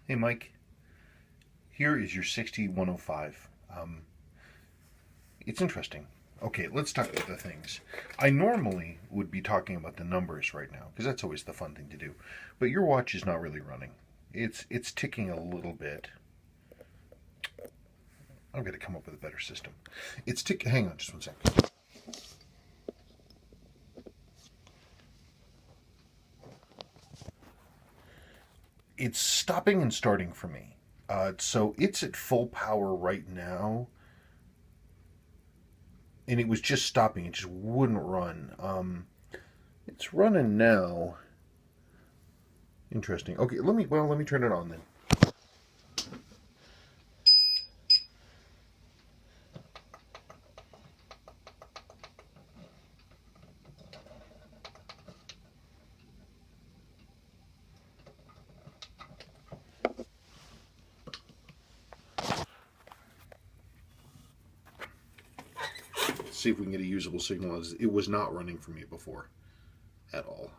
Hey Mike, here is your 6105. It's interesting. Okay, let's talk about the things. I normally would be talking about the numbers right now because that's always the fun thing to do. But your watch is not really running. It's ticking a little bit. I'm going to come up with a better system. It's tick. Hang on, just one second. It's stopping and starting for me. So it's at full power right now, and it was just stopping. It just wouldn't run. It's running now. Interesting. Okay, let me turn it on then. See if we can get a usable signal. It was not running for me before at all.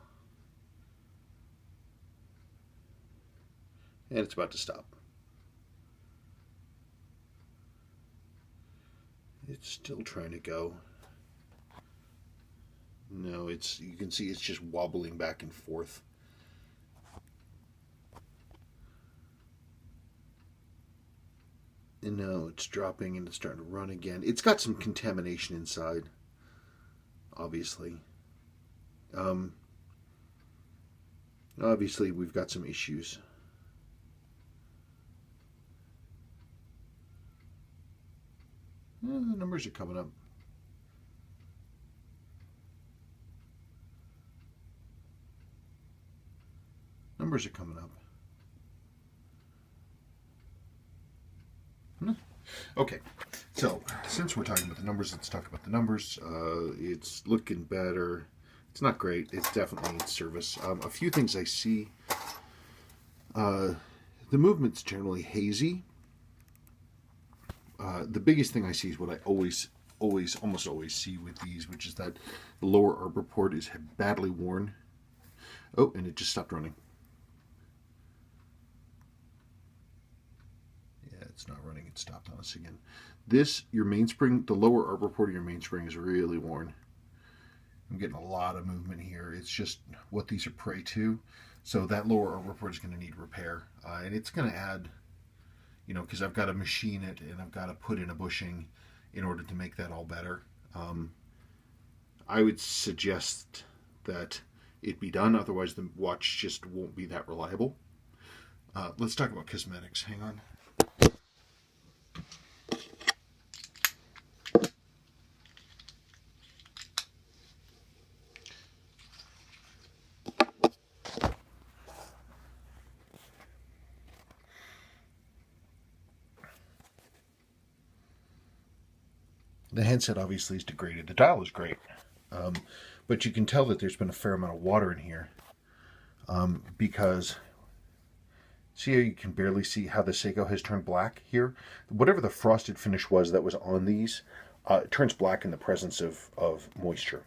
And it's about to stop. It's still trying to go. No, you can see it's just wobbling back and forth. And now it's dropping and it's starting to run again. It's got some contamination inside, obviously. Obviously, we've got some issues. The numbers are coming up. Numbers are coming up. Okay, so since we're talking about the numbers, let's talk about the numbers. It's looking better. It's not great. It's definitely in service. A few things I see. The movement's generally hazy. The biggest thing I see is what I almost always see with these, which is that the lower arbor port is badly worn. Oh, and it just stopped running. It's not running. It stopped on us again. Your mainspring, the lower arbor port of your mainspring is really worn. I'm getting a lot of movement here. It's just what these are prey to. So that lower arbor port is going to need repair. And it's going to add, because I've got to machine it and I've got to put in a bushing in order to make that all better. I would suggest that it be done. Otherwise, the watch just won't be that reliable. Let's talk about cosmetics. Hang on. The handset obviously is degraded. The dial is great, but you can tell that there's been a fair amount of water in here because see how you can barely see how the Seiko has turned black here? Whatever the frosted finish was that was on these, it turns black in the presence of moisture.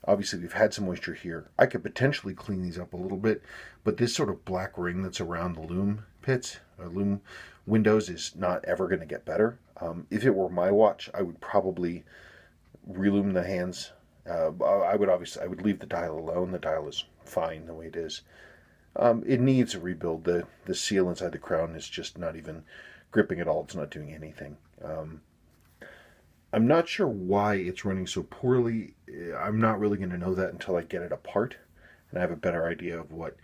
Obviously, we've had some moisture here. I could potentially clean these up a little bit, but this sort of black ring that's around the loom pits or loom windows is not ever going to get better. If it were my watch, I would probably relume the hands. I would leave the dial alone. The dial is fine the way it is. It needs a rebuild. The seal inside the crown is just not even gripping at all. It's not doing anything. I'm not sure why it's running so poorly. I'm not really going to know that until I get it apart and I have a better idea of what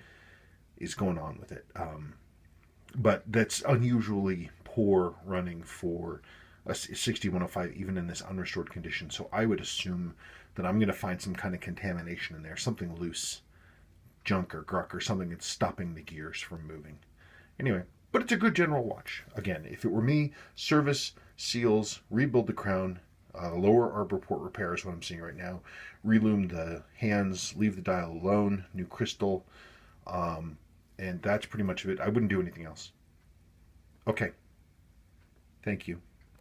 is going on with it. But that's unusually poor running for a 6105, even in this unrestored condition. So I would assume that I'm going to find some kind of contamination in there, something loose, junk or gruck or something that's stopping the gears from moving. Anyway, but it's a good general watch. Again, if it were me, service, seals, rebuild the crown, lower arbor port repair is what I'm seeing right now, relume the hands, leave the dial alone, new crystal, and that's pretty much it. I wouldn't do anything else. Okay. Thank you.